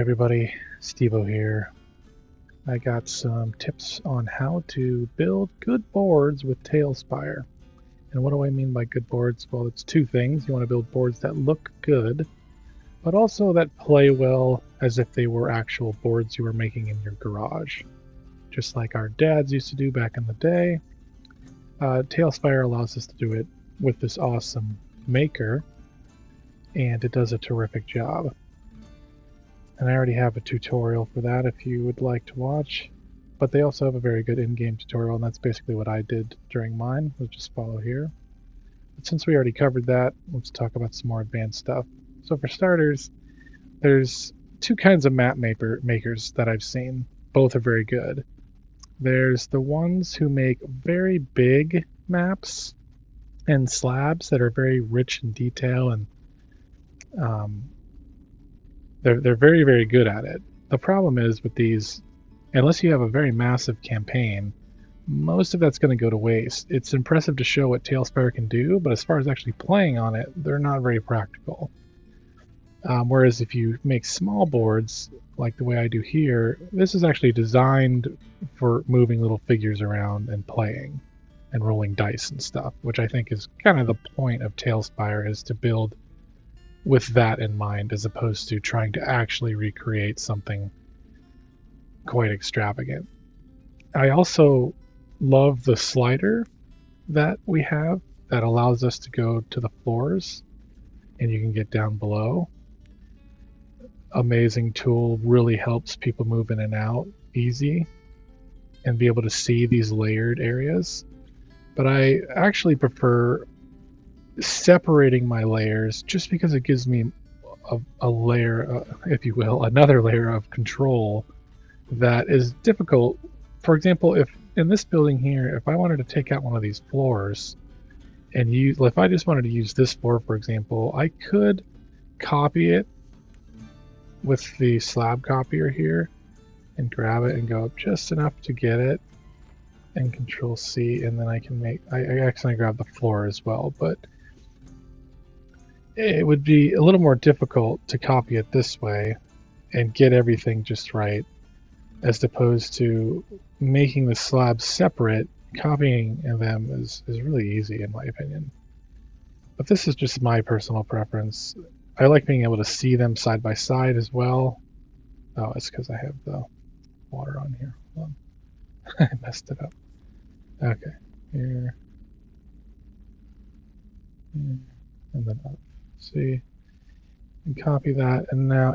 Everybody, Stevo here. I got some tips on how to build good boards with TaleSpire. And what do I mean by good boards? Well, it's two things. You want to build boards that look good, but also that play well as if they were actual boards you were making in your garage. Just like our dads used to do back in the day. TaleSpire allows us to do it with this awesome maker, and it does a terrific job. And I already have a tutorial for that if you would like to watch. But they also have a very good in-game tutorial, and that's basically what I did during mine. We'll just follow here. But since we already covered that, let's talk about some more advanced stuff. So for starters, there's two kinds of map makers that I've seen. Both are very good. There's the ones who make very big maps and slabs that are very rich in detail, and they're very, very good at it. The problem is with these, unless you have a very massive campaign, most of that's going to go to waste. It's impressive to show what TaleSpire can do, but as far as actually playing on it, they're not very practical. Whereas if you make small boards, like the way I do here, this is actually designed for moving little figures around and playing and rolling dice and stuff, which I think is kind of the point of TaleSpire, is to build with that in mind as opposed to trying to actually recreate something quite extravagant. I also love the slider that we have that allows us to go to the floors and you can get down below. Amazing tool, really helps people move in and out easy and be able to see these layered areas. But I actually prefer separating my layers just because it gives me a layer, if you will, another layer of control that is difficult. For example, if in this building here, if I wanted to take out one of these floors and if I just wanted to use this floor, for example, I could copy it with the slab copier here and grab it and go up just enough to get it and Control C, and then I accidentally grab the floor as well, but it would be a little more difficult to copy it this way and get everything just right, as opposed to making the slabs separate. Copying them is really easy in my opinion. But this is just my personal preference. I like being able to see them side by side as well. Oh, it's because I have the water on here. Hold on. I messed it up. Okay, here. And then up. See, and copy that, and now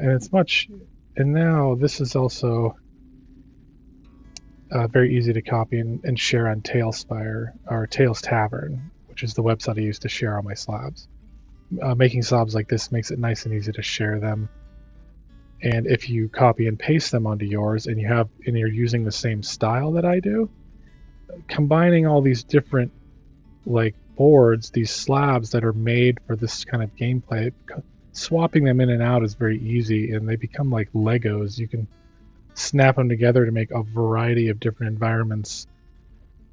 this is also very easy to copy and share on TaleSpire or Tales Tavern, which is the website I use to share all my slabs. Making slabs like this makes it nice and easy to share them. And if you copy and paste them onto yours and you're using the same style that I do, combining all these different like boards, these slabs that are made for this kind of gameplay, swapping them in and out is very easy, and they become like Legos. You can snap them together to make a variety of different environments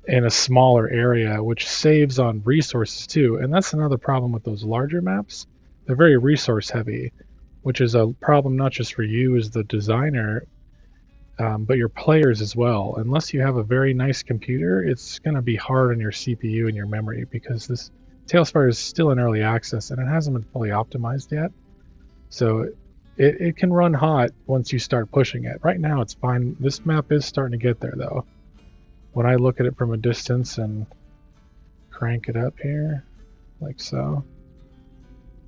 in a smaller area, which saves on resources too. And that's another problem with those larger maps. They're very resource heavy, which is a problem not just for you as the designer, but your players as well. Unless you have a very nice computer, it's going to be hard on your CPU and your memory, because this TaleSpire is still in early access and it hasn't been fully optimized yet. So it can run hot once you start pushing it. Right now it's fine. This map is starting to get there though. When I look at it from a distance and crank it up here, like so,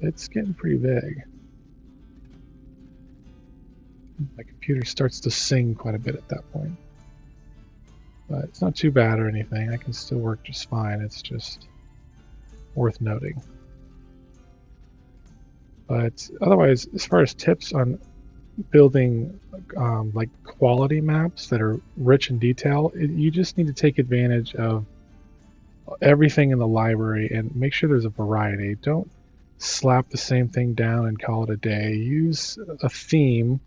it's getting pretty big. My computer starts to sing quite a bit at that point. But it's not too bad or anything. I can still work just fine. It's just worth noting. But otherwise, as far as tips on building like quality maps that are rich in detail, you just need to take advantage of everything in the library and make sure there's a variety. Don't slap the same thing down and call it a day. Use a theme.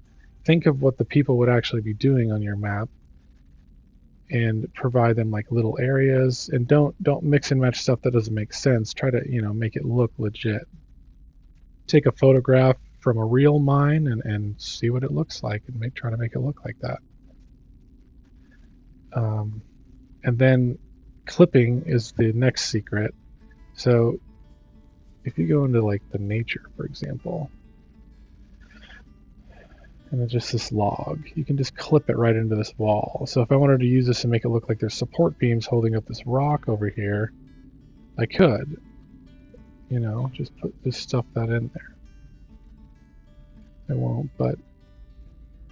Think of what the people would actually be doing on your map and provide them like little areas, and don't mix and match stuff that doesn't make sense. Try to make it look legit. Take a photograph from a real mine and see what it looks like and try to make it look like that. And then clipping is the next secret. So if you go into like the nature, for example, and it's just this log, you can just clip it right into this wall. So if I wanted to use this and make it look like there's support beams holding up this rock over here, I could, you know, just stuff that in there. I won't, but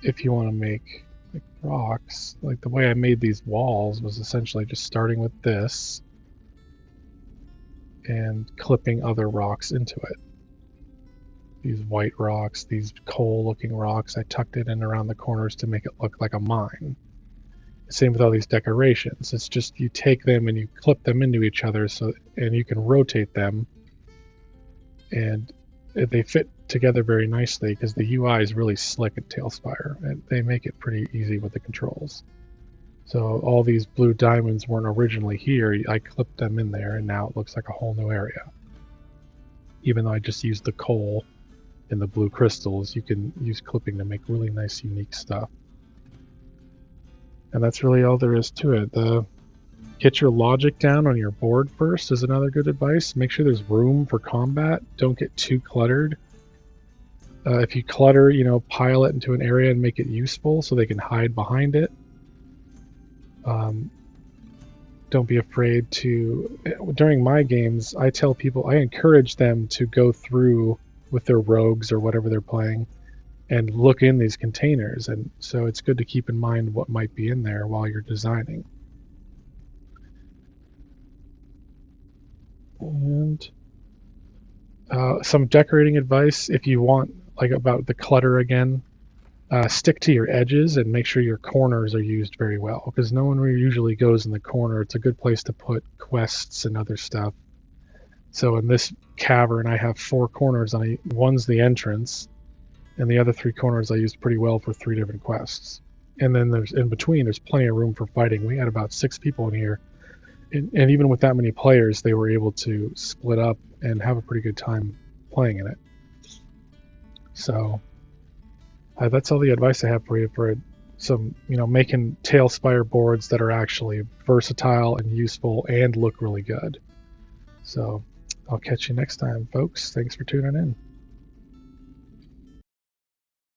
if you want to make like rocks, like the way I made these walls was essentially just starting with this and clipping other rocks into it. These white rocks, these coal-looking rocks, I tucked it in around the corners to make it look like a mine. Same with all these decorations. It's just you take them and you clip them into each other, and you can rotate them, and they fit together very nicely because the UI is really slick at TaleSpire, and they make it pretty easy with the controls. So all these blue diamonds weren't originally here. I clipped them in there, and now it looks like a whole new area. Even though I just used the coal and the blue crystals, you can use clipping to make really nice, unique stuff. And that's really all there is to it. Get your logic down on your board first is another good advice. Make sure there's room for combat. Don't get too cluttered. If you clutter, you know, pile it into an area and make it useful so they can hide behind it. Don't be afraid to... During my games, I tell people, I encourage them to go through with their rogues or whatever they're playing and look in these containers. And so it's good to keep in mind what might be in there while you're designing. And some decorating advice, if you want, like about the clutter again, stick to your edges and make sure your corners are used very well, because no one usually goes in the corner. It's a good place to put quests and other stuff. So in this cavern, I have 4 corners. One's the entrance, and the other 3 corners I used pretty well for 3 different quests. And then in between, there's plenty of room for fighting. We had about 6 people in here, and even with that many players, they were able to split up and have a pretty good time playing in it. So that's all the advice I have for you for some, you know, making TaleSpire boards that are actually versatile and useful and look really good. So I'll catch you next time, folks. Thanks for tuning in.